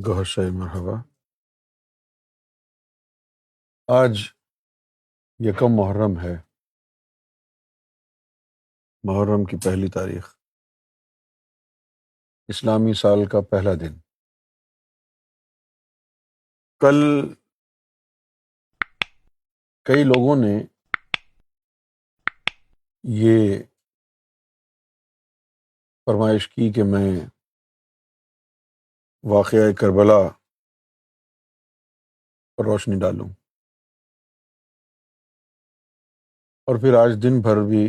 گوہر شاہ مرحبا۔ آج یکم محرم ہے، محرم کی پہلی تاریخ، اسلامی سال کا پہلا دن۔ کل کئی لوگوں نے یہ فرمائش کی کہ میں واقعہ کربلا پر روشنی ڈالوں، اور پھر آج دن بھر بھی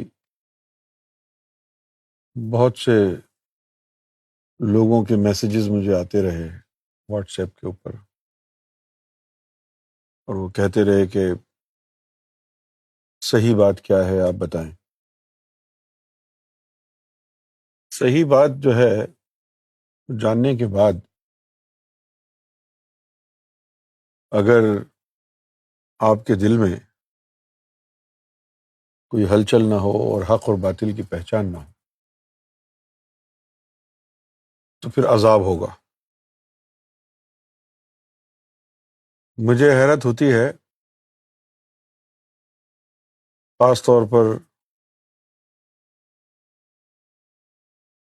بہت سے لوگوں کے میسیجز مجھے آتے رہے واٹس ایپ کے اوپر، اور وہ کہتے رہے کہ صحیح بات کیا ہے، آپ بتائیں۔ صحیح بات جو ہے جاننے کے بعد اگر آپ کے دل میں کوئی ہلچل نہ ہو اور حق اور باطل کی پہچان نہ ہو تو پھر عذاب ہوگا۔ مجھے حیرت ہوتی ہے خاص طور پر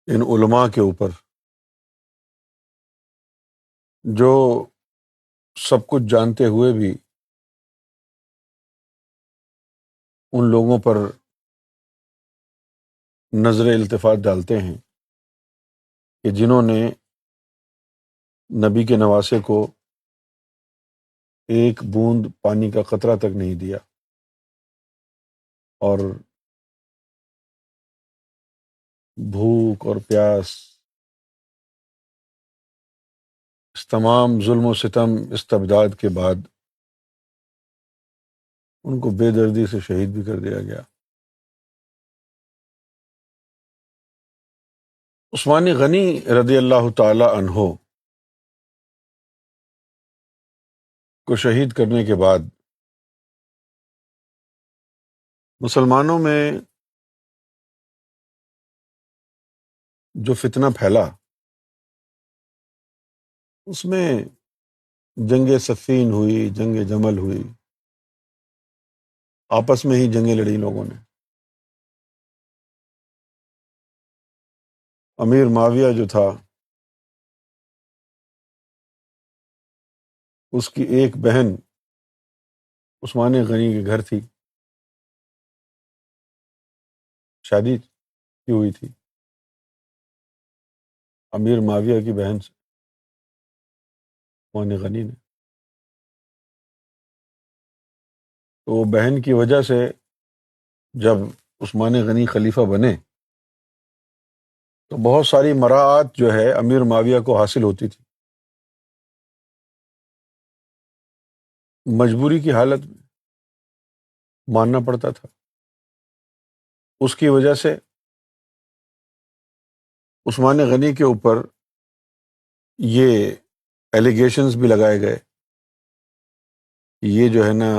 ان علماء کے اوپر جو سب کچھ جانتے ہوئے بھی ان لوگوں پر نظر التفات ڈالتے ہیں کہ جنہوں نے نبی کے نواسے کو ایک بوند پانی کا قطرہ تک نہیں دیا، اور بھوک اور پیاس، اس تمام ظلم و ستم استبداد کے بعد ان کو بے دردی سے شہید بھی کر دیا گیا۔ عثمان غنی رضی اللہ تعالی عنہ کو شہید کرنے کے بعد مسلمانوں میں جو فتنہ پھیلا، اس میں جنگ صفین ہوئی، جنگ جمل ہوئی، آپس میں ہی جنگیں لڑی لوگوں نے۔ امیر معاویہ جو تھا، اس کی ایک بہن عثمان غنی کے گھر تھی، شادی کی ہوئی تھی امیر معاویہ کی بہن سے عثمان غنی نے۔ تو وہ بہن کی وجہ سے جب عثمان غنی خلیفہ بنے تو بہت ساری مراعات جو ہے امیر معاویہ کو حاصل ہوتی تھی، مجبوری کی حالت میں ماننا پڑتا تھا۔ اس کی وجہ سے عثمان غنی کے اوپر یہ ایلیگیشنز بھی لگائے گئے، یہ جو ہے نا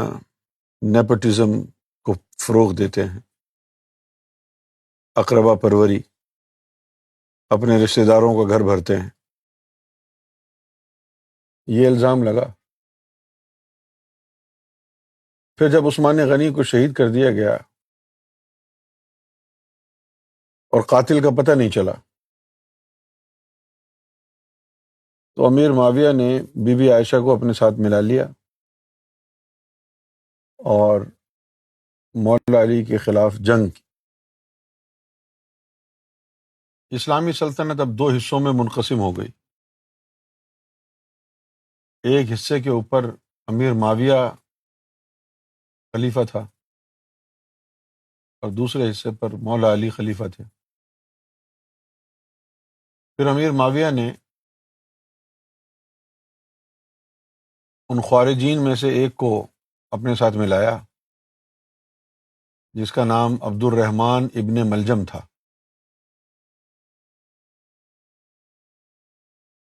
نیپوٹزم کو فروغ دیتے ہیں، اقربا پروری، اپنے رشتہ داروں کا گھر بھرتے ہیں، یہ الزام لگا۔ پھر جب عثمان غنی کو شہید کر دیا گیا اور قاتل کا پتہ نہیں چلا، تو امیر معاویہ نے بی بی عائشہ کو اپنے ساتھ ملا لیا اور مولا علی کے خلاف جنگ کی۔ اسلامی سلطنت اب دو حصوں میں منقسم ہو گئی۔ ایک حصے کے اوپر امیر معاویہ خلیفہ تھا اور دوسرے حصے پر مولا علی خلیفہ تھے۔ پھر امیر معاویہ نے ان خوارجین میں سے ایک کو اپنے ساتھ ملایا جس کا نام عبد الرحمن ابن ملجم تھا،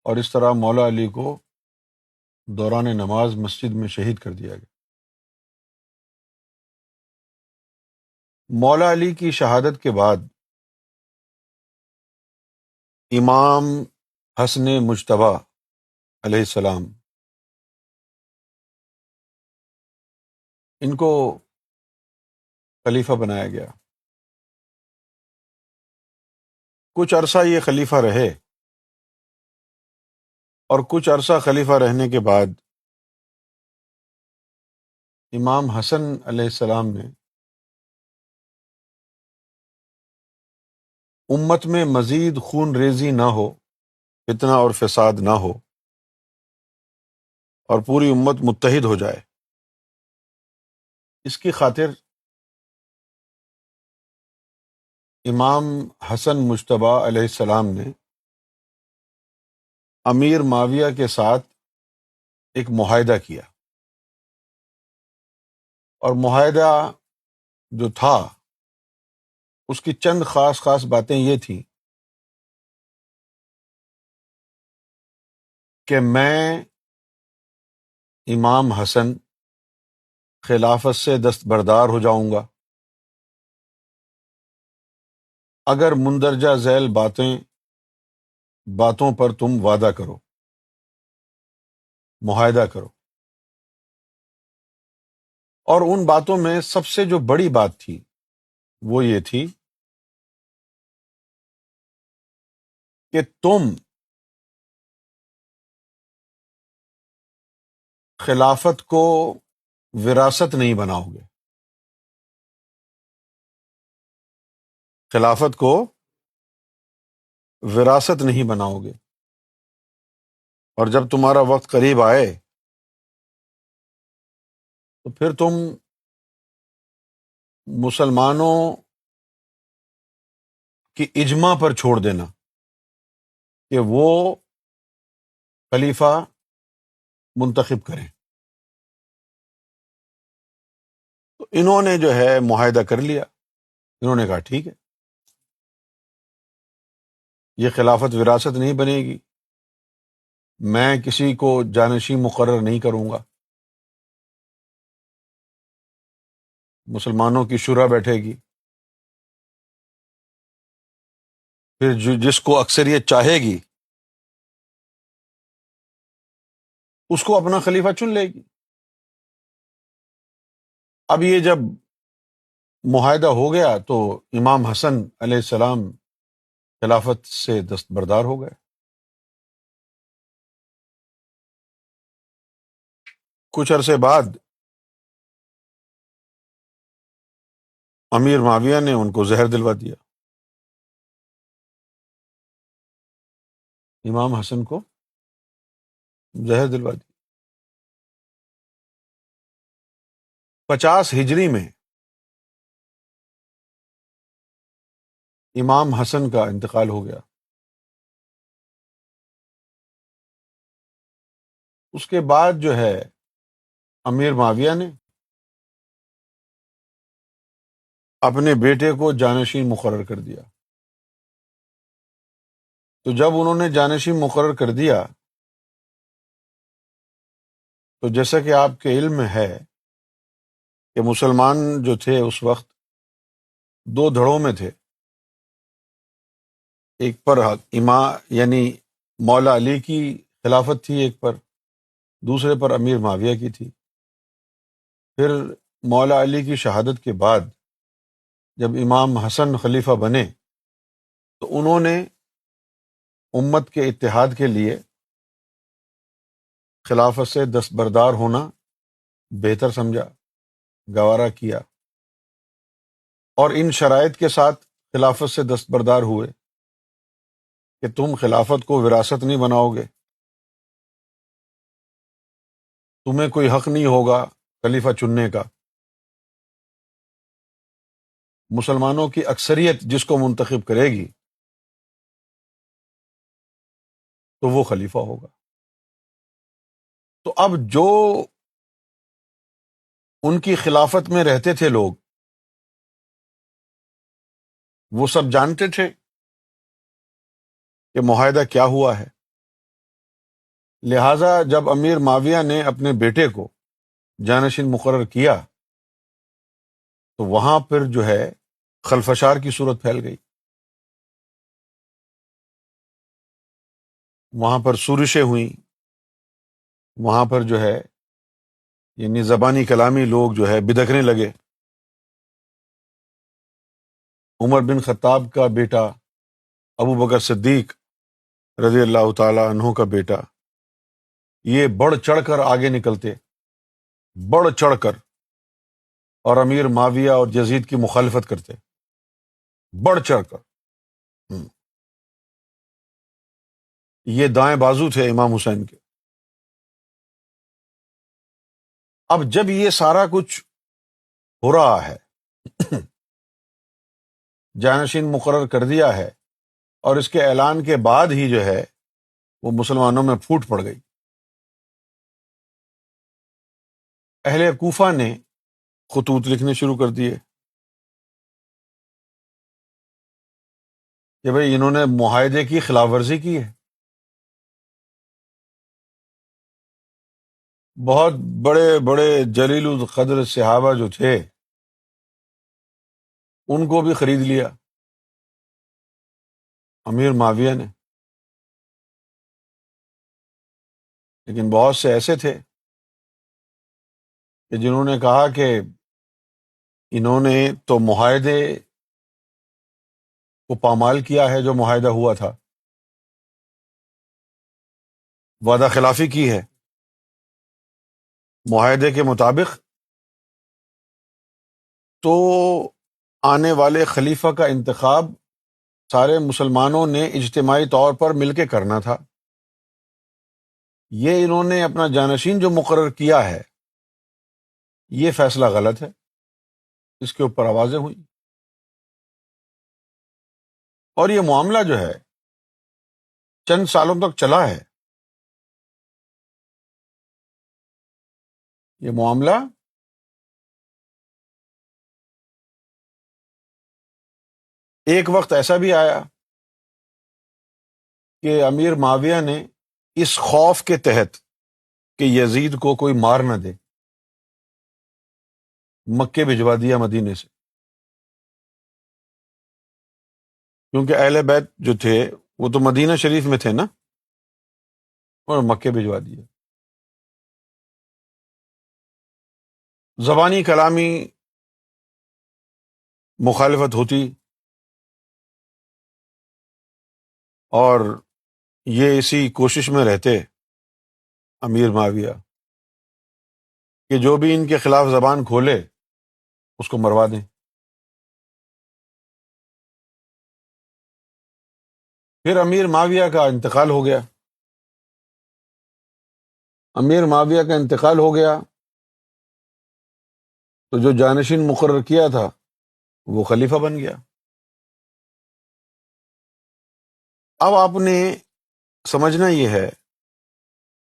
اور اس طرح مولا علی کو دوران نماز مسجد میں شہید کر دیا گیا۔ مولا علی کی شہادت کے بعد امام حسن مجتبیٰ علیہ السلام، ان کو خلیفہ بنایا گیا۔ کچھ عرصہ یہ خلیفہ رہے، اور کچھ عرصہ خلیفہ رہنے کے بعد امام حسن علیہ السلام نے امت میں مزید خون ریزی نہ ہو، فتنہ اور فساد نہ ہو، اور پوری امت متحد ہو جائے، اس کی خاطر امام حسن مجتبیٰ علیہ السلام نے امیر معاویہ کے ساتھ ایک معاہدہ کیا، اور معاہدہ جو تھا اس کی چند خاص باتیں یہ تھیں کہ میں امام حسن خلافت سے دستبردار ہو جاؤں گا اگر مندرجہ ذیل باتوں پر تم وعدہ کرو، معاہدہ کرو۔ اور ان باتوں میں سب سے جو بڑی بات تھی وہ یہ تھی کہ تم خلافت کو وراثت نہیں بناؤ گے، خلافت کو وراثت نہیں بناؤ گے، اور جب تمہارا وقت قریب آئے تو پھر تم مسلمانوں کی اجماع پر چھوڑ دینا کہ وہ خلیفہ منتخب کریں۔ تو انہوں نے جو ہے معاہدہ کر لیا، انہوں نے کہا ٹھیک ہے، یہ خلافت وراثت نہیں بنے گی، میں کسی کو جانشین مقرر نہیں کروں گا، مسلمانوں کی شورا بیٹھے گی، پھر جس کو اکثریت چاہے گی اس کو اپنا خلیفہ چن لے گی۔ اب یہ جب معاہدہ ہو گیا تو امام حسن علیہ السلام خلافت سے دستبردار ہو گئے۔ کچھ عرصے بعد امیر معاویہ نے ان کو زہر دلوا دیا، امام حسن کو زہر دلوا دیا۔ 50 ہجری میں امام حسن کا انتقال ہو گیا۔ اس کے بعد جو ہے امیر معاویہ نے اپنے بیٹے کو جانشین مقرر کر دیا۔ تو جب انہوں نے جانشین مقرر کر دیا تو جیسا کہ آپ کے علم میں ہے کہ مسلمان جو تھے اس وقت دو دھڑوں میں تھے، ایک پر یعنی مولا علی کی خلافت تھی، ایک پر، دوسرے پر امیر معاویہ کی تھی۔ پھر مولا علی کی شہادت کے بعد جب امام حسن خلیفہ بنے تو انہوں نے امت کے اتحاد کے لیے خلافت سے دستبردار ہونا بہتر سمجھا، گوارا کیا، اور ان شرائط کے ساتھ خلافت سے دستبردار ہوئے کہ تم خلافت کو وراثت نہیں بناؤ گے، تمہیں کوئی حق نہیں ہوگا خلیفہ چننے کا، مسلمانوں کی اکثریت جس کو منتخب کرے گی تو وہ خلیفہ ہوگا۔ تو اب جو ان کی خلافت میں رہتے تھے لوگ، وہ سب جانتے تھے کہ معاہدہ کیا ہوا ہے، لہٰذا جب امیر معاویہ نے اپنے بیٹے کو جانشین مقرر کیا تو وہاں پر جو ہے خلفشار کی صورت پھیل گئی، وہاں پر سورشیں ہوئیں، وہاں پر جو ہے یعنی زبانی کلامی لوگ جو ہے بدکنے لگے. عمر بن خطاب کا بیٹا ابو بکر صدیق رضی اللہ تعالی عنہ کا بیٹا، یہ بڑھ چڑھ کر آگے نکلتے، بڑھ چڑھ کر، اور امیر معاویہ اور یزید کی مخالفت کرتے، بڑھ چڑھ کر. ہم۔ یہ دائیں بازو تھے امام حسین کے. اب جب یہ سارا کچھ ہو رہا ہے، جانشین مقرر کر دیا ہے، اور اس کے اعلان کے بعد ہی جو ہے وہ مسلمانوں میں پھوٹ پڑ گئی. اہل کوفہ نے خطوط لکھنے شروع کر دیے کہ بھئی انہوں نے معاہدے کی خلاف ورزی کی ہے. بہت بڑے بڑے جلیل القدر صحابہ جو تھے ان کو بھی خرید لیا امیر معاویہ نے. لیکن بہت سے ایسے تھے کہ جنہوں نے کہا کہ انہوں نے تو معاہدے کو پامال کیا ہے، جو معاہدہ ہوا تھا وعدہ خلافی کی ہے. معاہدے کے مطابق تو آنے والے خلیفہ کا انتخاب سارے مسلمانوں نے اجتماعی طور پر مل کے کرنا تھا. یہ انہوں نے اپنا جانشین جو مقرر کیا ہے، یہ فیصلہ غلط ہے. اس کے اوپر آوازیں ہوئی، اور یہ معاملہ جو ہے چند سالوں تک چلا ہے. یہ معاملہ ایک وقت ایسا بھی آیا کہ امیر معاویہ نے اس خوف کے تحت کہ یزید کو کوئی مار نہ دے، مکے بھجوا دیا مدینے سے. کیونکہ اہل بیت جو تھے وہ تو مدینہ شریف میں تھے نا، اور مکے بھجوا دیا. زبانی کلامی مخالفت ہوتی، اور یہ اسی کوشش میں رہتے امیر معاویہ کہ جو بھی ان کے خلاف زبان کھولے اس کو مروا دیں. پھر امیر معاویہ کا انتقال ہو گیا. امیر معاویہ کا انتقال ہو گیا تو جو جانشین مقرر کیا تھا وہ خلیفہ بن گیا. اب آپ نے سمجھنا یہ ہے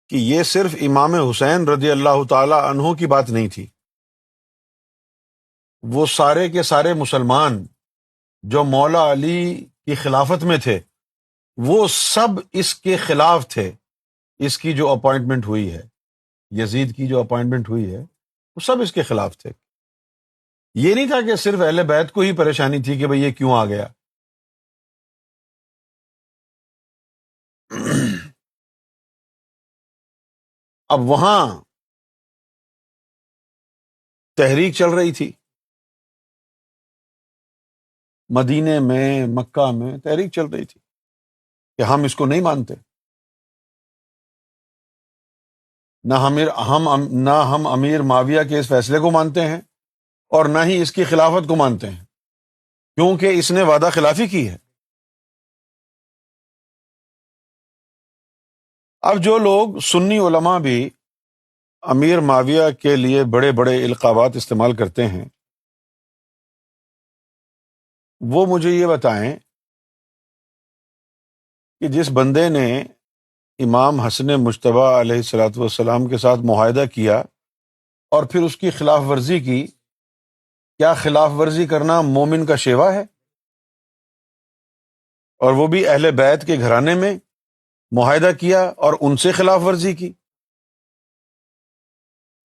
کہ یہ صرف امام حسین رضی اللہ تعالی عنہ کی بات نہیں تھی. وہ سارے کے سارے مسلمان جو مولا علی کی خلافت میں تھے وہ سب اس کے خلاف تھے. اس کی جو اپوائنٹمنٹ ہوئی ہے، یزید کی جو اپوائنٹمنٹ ہوئی ہے، وہ سب اس کے خلاف تھے. یہ نہیں تھا کہ صرف اہل بیت کو ہی پریشانی تھی کہ بھئی یہ کیوں آ گیا. اب وہاں تحریک چل رہی تھی، مدینے میں، مکہ میں تحریک چل رہی تھی کہ ہم اس کو نہیں مانتے. نہ ہم امیر معاویہ کے اس فیصلے کو مانتے ہیں، اور نہ ہی اس کی خلافت کو مانتے ہیں، کیونکہ اس نے وعدہ خلافی کی ہے. اب جو لوگ سنی علماء بھی امیر معاویہ کے لیے بڑے بڑے القابات استعمال کرتے ہیں، وہ مجھے یہ بتائیں کہ جس بندے نے امام حسن مجتبیٰ علیہ الصلوۃ والسلام کے ساتھ معاہدہ کیا اور پھر اس کی خلاف ورزی کی، کیا خلاف ورزی کرنا مومن کا شیوا ہے؟ اور وہ بھی اہل بیت کے گھرانے میں معاہدہ کیا اور ان سے خلاف ورزی کی،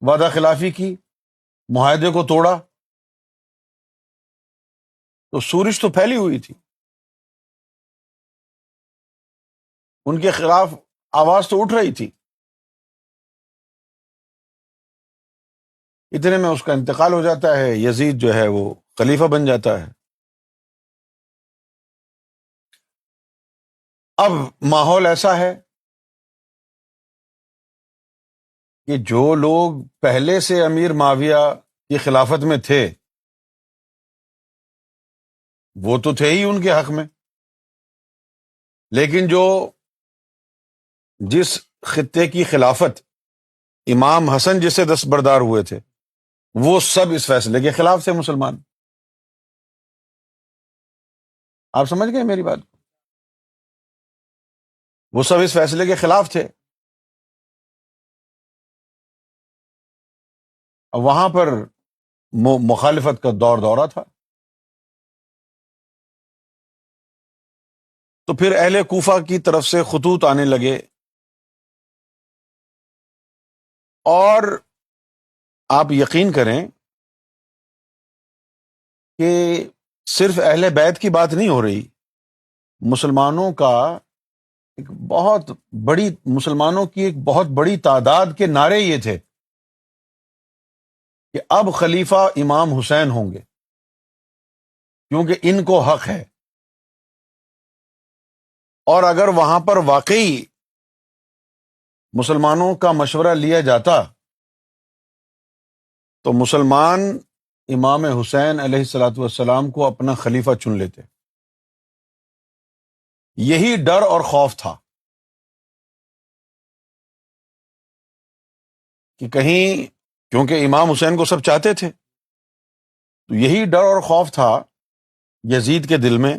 وعدہ خلافی کی، معاہدے کو توڑا، تو سورج تو پھیلی ہوئی تھی، ان کے خلاف آواز تو اٹھ رہی تھی. اتنے میں اس کا انتقال ہو جاتا ہے، یزید جو ہے وہ خلیفہ بن جاتا ہے۔ اب ماحول ایسا ہے کہ جو لوگ پہلے سے امیر معاویہ کی خلافت میں تھے وہ تو تھے ہی ان کے حق میں، لیکن جو جس خطے کی خلافت امام حسن جس سے دستبردار ہوئے تھے وہ سب اس فیصلے کے خلاف تھے مسلمان۔ آپ سمجھ گئے میری بات؟ وہ سب اس فیصلے کے خلاف تھے۔ اب وہاں پر مخالفت کا دور دورہ تھا، تو پھر اہل کوفہ کی طرف سے خطوط آنے لگے، اور آپ یقین کریں کہ صرف اہل بیت کی بات نہیں ہو رہی، مسلمانوں کا ایک بہت بڑی مسلمانوں کی ایک بہت بڑی تعداد کے نعرے یہ تھے کہ اب خلیفہ امام حسین ہوں گے کیونکہ ان کو حق ہے، اور اگر وہاں پر واقعی مسلمانوں کا مشورہ لیا جاتا تو مسلمان امام حسین علیہ الصلاۃ والسلام کو اپنا خلیفہ چن لیتے۔ یہی ڈر اور خوف تھا کہ کہیں، کیونکہ امام حسین کو سب چاہتے تھے، تو یہی ڈر اور خوف تھا یزید کے دل میں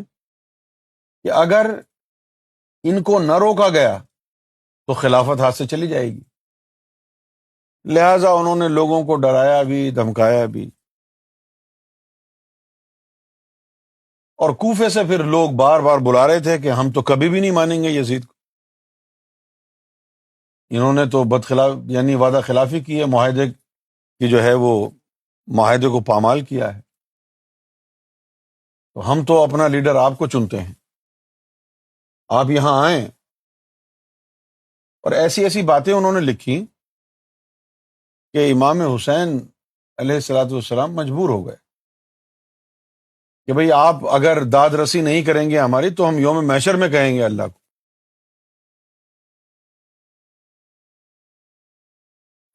کہ اگر ان کو نہ روکا گیا تو خلافت ہاتھ سے چلی جائے گی، لہذا انہوں نے لوگوں کو ڈرایا بھی، دھمکایا بھی، اور کوفے سے پھر لوگ بار بار بلا رہے تھے کہ ہم تو کبھی بھی نہیں مانیں گے یزید کو، انہوں نے تو بدخلاف یعنی وعدہ خلافی کی ہے، معاہدے کی جو ہے وہ معاہدے کو پامال کیا ہے، تو ہم تو اپنا لیڈر آپ کو چنتے ہیں، آپ یہاں آئیں۔ اور ایسی ایسی باتیں انہوں نے لکھی کہ امام حسین علیہ الصلاۃ والسلام مجبور ہو گئے کہ بھئی آپ اگر داد رسی نہیں کریں گے ہماری تو ہم یوم محشر میں کہیں گے اللہ کو،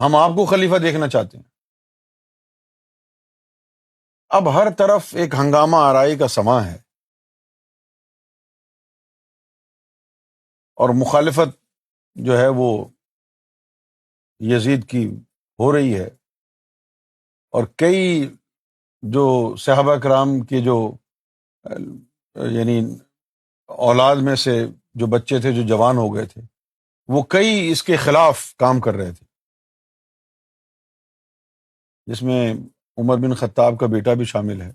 ہم آپ کو خلیفہ دیکھنا چاہتے ہیں۔ اب ہر طرف ایک ہنگامہ آرائی کا سماں ہے، اور مخالفت جو ہے وہ یزید کی ہو رہی ہے، اور کئی جو صحابہ کرام کے جو یعنی اولاد میں سے جو بچے تھے جو جوان ہو گئے تھے وہ کئی اس کے خلاف کام کر رہے تھے، جس میں عمر بن خطاب کا بیٹا بھی شامل ہے،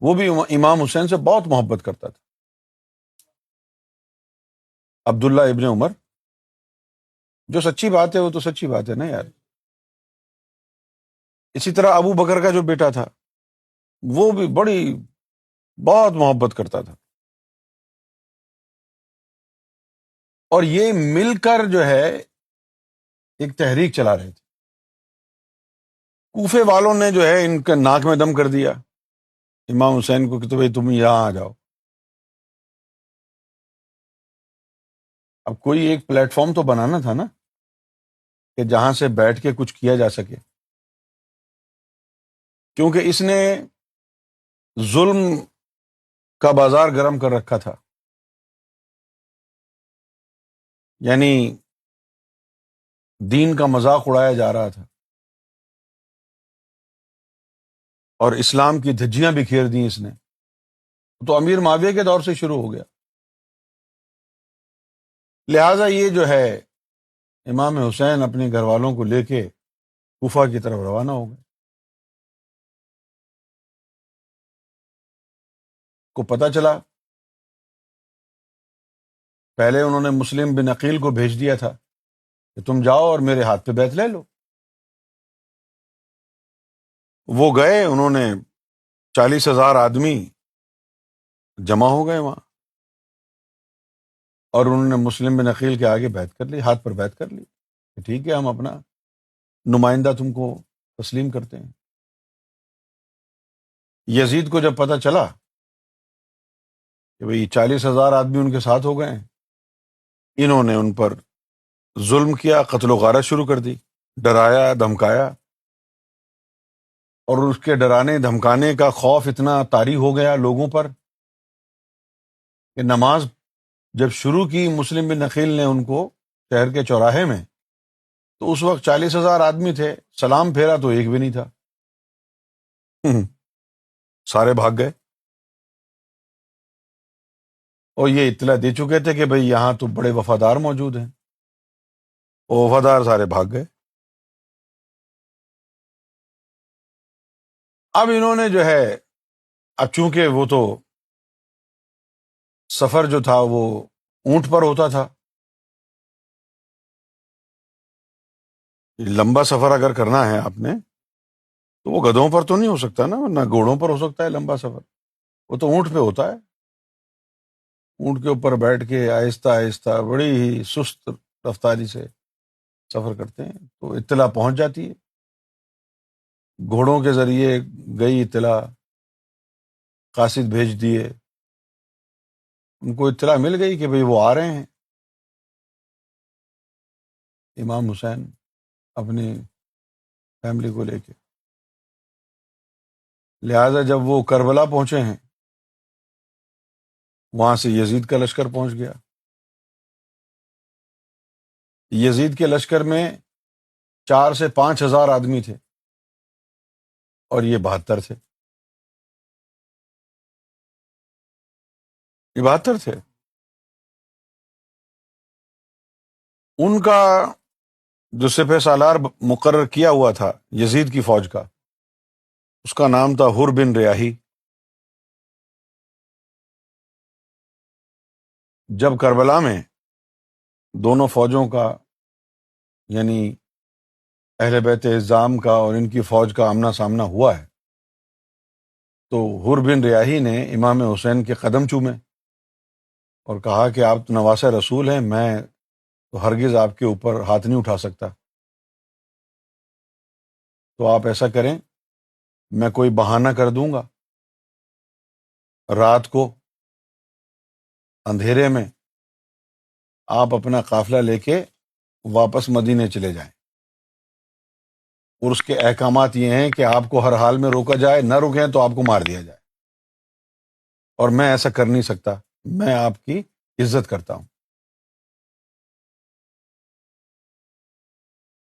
وہ بھی امام حسین سے بہت محبت کرتا تھا، عبداللہ ابن عمر۔ جو سچی بات ہے وہ تو سچی بات ہے نا یار۔ اسی طرح ابو بکر کا جو بیٹا تھا وہ بھی بہت محبت کرتا تھا، اور یہ مل کر جو ہے ایک تحریک چلا رہے تھے۔ کوفے والوں نے جو ہے ان کے ناک میں دم کر دیا امام حسین کو کہ تو بھائی تم یہاں آ جاؤ۔ اب کوئی ایک پلیٹ فارم تو بنانا تھا نا کہ جہاں سے بیٹھ کے کچھ کیا جا سکے، کیونکہ اس نے ظلم کا بازار گرم کر رکھا تھا، یعنی دین کا مذاق اڑایا جا رہا تھا، اور اسلام کی دھجیاں بکھیر دیں اس نے، تو امیر معاویہ کے دور سے شروع ہو گیا۔ لہٰذا یہ جو ہے امام حسین اپنے گھر والوں کو لے کے کوفہ کی طرف روانہ ہو گئے۔ کو پتہ چلا، پہلے انہوں نے مسلم بن عقیل کو بھیج دیا تھا کہ تم جاؤ اور میرے ہاتھ پہ بیعت لے لو۔ وہ گئے، انہوں نے 40,000 آدمی جمع ہو گئے وہاں، اور انہوں نے مسلم بن عقیل کے آگے بیعت کر لی، ہاتھ پر بیعت کر لی کہ ٹھیک ہے ہم اپنا نمائندہ تم کو تسلیم کرتے ہیں۔ یزید کو جب پتہ چلا کہ بھئی 40,000 آدمی ان کے ساتھ ہو گئے ہیں، انہوں نے ان پر ظلم کیا، قتل و غارت شروع کر دی، ڈرایا دھمکایا، اور اس کے ڈرانے دھمکانے کا خوف اتنا طاری ہو گیا لوگوں پر کہ نماز جب شروع کی مسلم بن عقیل نے ان کو شہر کے چوراہے میں، تو اس وقت 40,000 آدمی تھے، سلام پھیرا تو ایک بھی نہیں تھا۔ سارے بھاگ گئے، اور یہ اطلاع دے چکے تھے کہ بھئی یہاں تو بڑے وفادار موجود ہیں، وہ وفادار سارے بھاگ گئے۔ اب انہوں نے جو ہے، اب چونکہ وہ تو سفر جو تھا وہ اونٹ پر ہوتا تھا، لمبا سفر اگر کرنا ہے آپ نے تو وہ گدھوں پر تو نہیں ہو سکتا نا، نہ گھوڑوں پر ہو سکتا ہے لمبا سفر، وہ تو اونٹ پہ ہوتا ہے۔ اونٹ کے اوپر بیٹھ کے آہستہ آہستہ بڑی ہی سست رفتاری سے سفر کرتے ہیں، تو اطلاع پہنچ جاتی ہے، گھوڑوں کے ذریعے گئی اطلاع، قاصد بھیج دیے، ان کو اطلاع مل گئی کہ بھئی وہ آ رہے ہیں، امام حسین اپنی فیملی کو لے کے۔ لہٰذا جب وہ کربلا پہنچے ہیں، وہاں سے یزید کا لشکر پہنچ گیا۔ یزید کے لشکر میں 4 سے 5 ہزار آدمی تھے، اور یہ 72 تھے، یہ 72 تھے۔ ان کا جو سپہ سالار مقرر کیا ہوا تھا یزید کی فوج کا، اس کا نام تھا حر بن ریاحی۔ جب کربلا میں دونوں فوجوں کا، یعنی اہل بیت اعظام کا اور ان کی فوج کا آمنا سامنا ہوا ہے، تو حر بن ریاحی نے امام حسین کے قدم چومے اور کہا کہ آپ تو نواسہ رسول ہیں، میں تو ہرگز آپ کے اوپر ہاتھ نہیں اٹھا سکتا، تو آپ ایسا کریں، میں کوئی بہانہ کر دوں گا، رات کو اندھیرے میں آپ اپنا قافلہ لے کے واپس مدینے چلے جائیں، اور اس کے احکامات یہ ہیں کہ آپ کو ہر حال میں روکا جائے، نہ رکیں تو آپ کو مار دیا جائے، اور میں ایسا کر نہیں سکتا، میں آپ کی عزت کرتا ہوں۔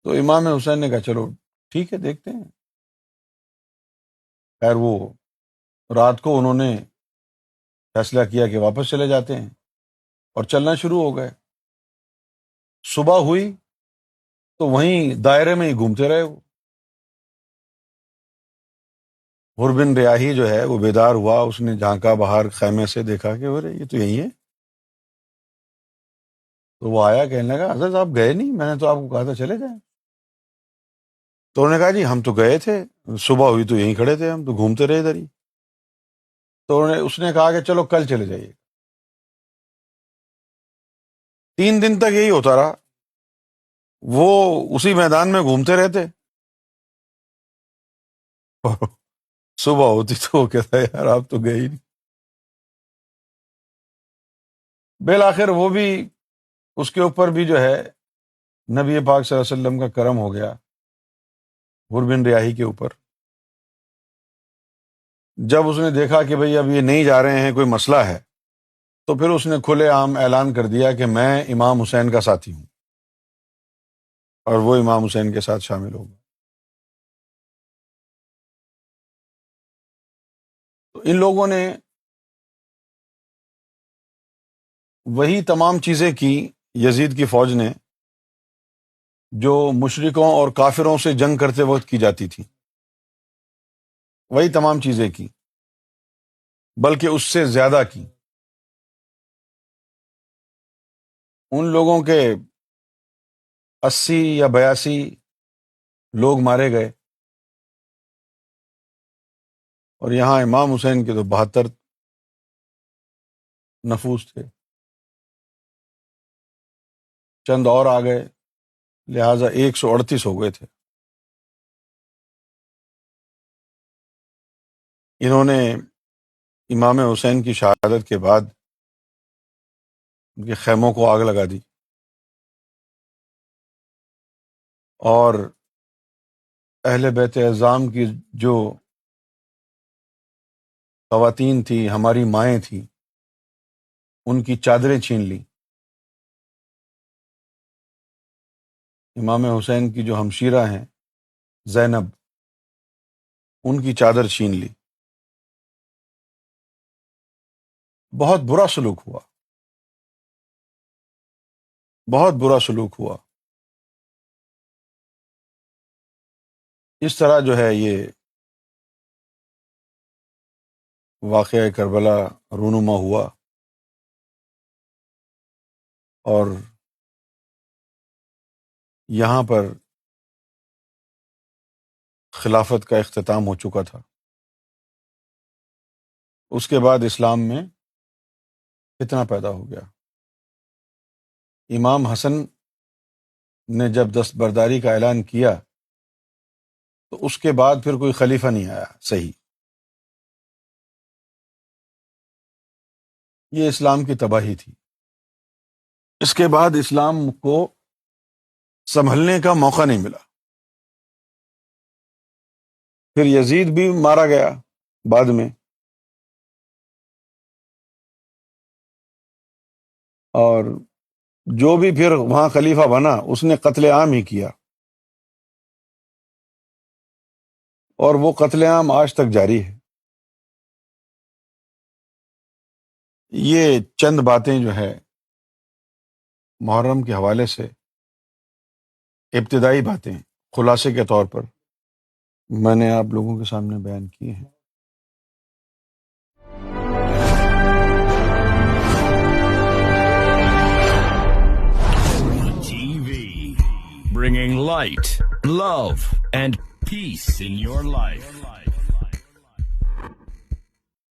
تو امام حسین نے کہا چلو ٹھیک ہے، دیکھتے ہیں۔ خیر وہ رات کو انہوں نے فیصلہ کیا کہ واپس چلے جاتے ہیں، اور چلنا شروع ہو گئے۔ صبح ہوئی تو وہیں دائرے میں ہی گھومتے رہے وہ۔ حر بن ریاحی جو ہے وہ بیدار ہوا، اس نے جھانکا باہر خیمے سے، دیکھا کہ ارے یہ تو یہی ہے۔ تو وہ آیا، کہنے لگا حضرت آپ گئے نہیں، میں نے تو آپ کو کہا تھا چلے جائیں۔ تو انہوں نے کہا جی ہم تو گئے تھے، صبح ہوئی تو یہیں کھڑے تھے، ہم تو گھومتے رہے ادھر ہی۔ تو اس نے کہا کہ چلو کل چلے جائیے۔ 3 دن تک یہی ہوتا رہا، وہ اسی میدان میں گھومتے رہتے۔ صبح ہوتی تو وہ کہتا یار آپ تو گئے ہی نہیں۔ بالآخر وہ بھی، اس کے اوپر بھی جو ہے نبی پاک صلی اللہ علیہ وسلم کا کرم ہو گیا حر بن ریاحی کے اوپر۔ جب اس نے دیکھا کہ بھئی اب یہ نہیں جا رہے ہیں، کوئی مسئلہ ہے، تو پھر اس نے کھلے عام اعلان کر دیا کہ میں امام حسین کا ساتھی ہوں، اور وہ امام حسین کے ساتھ شامل ہو گئے۔ تو ان لوگوں نے وہی تمام چیزیں کی، یزید کی فوج نے، جو مشرکوں اور کافروں سے جنگ کرتے وقت کی جاتی تھی، وہی تمام چیزیں کی، بلکہ اس سے زیادہ کی۔ ان لوگوں کے 80 یا 82 لوگ مارے گئے، اور یہاں امام حسین کے تو 72 نفوس تھے، چند اور آ گئے، لہٰذا 138 ہو گئے تھے۔ انہوں نے امام حسین کی شہادت کے بعد ان کے خیموں کو آگ لگا دی اور اہل بیت اعظام کی جو خواتین تھیں، ہماری مائیں تھیں، ان کی چادریں چھین لی. امام حسین کی جو ہمشیرہ ہیں زینب، ان کی چادر چھین لی. بہت برا سلوک ہوا، بہت برا سلوک ہوا. اس طرح جو ہے یہ واقعہ کربلا رونما ہوا اور یہاں پر خلافت کا اختتام ہو چکا تھا. اس کے بعد اسلام میں فتنہ پیدا ہو گیا. امام حسن نے جب دستبرداری کا اعلان کیا تو اس کے بعد پھر کوئی خلیفہ نہیں آیا صحیح. یہ اسلام کی تباہی تھی. اس کے بعد اسلام کو سنبھلنے کا موقع نہیں ملا. پھر یزید بھی مارا گیا بعد میں، اور جو بھی پھر وہاں خلیفہ بنا اس نے قتل عام ہی کیا، اور وہ قتل عام آج تک جاری ہے. یہ چند باتیں جو ہے محرم کے حوالے سے ابتدائی باتیں خلاصے کے طور پر میں نے آپ لوگوں کے سامنے بیان کی ہیں. TV, bringing light, love, and peace in your life.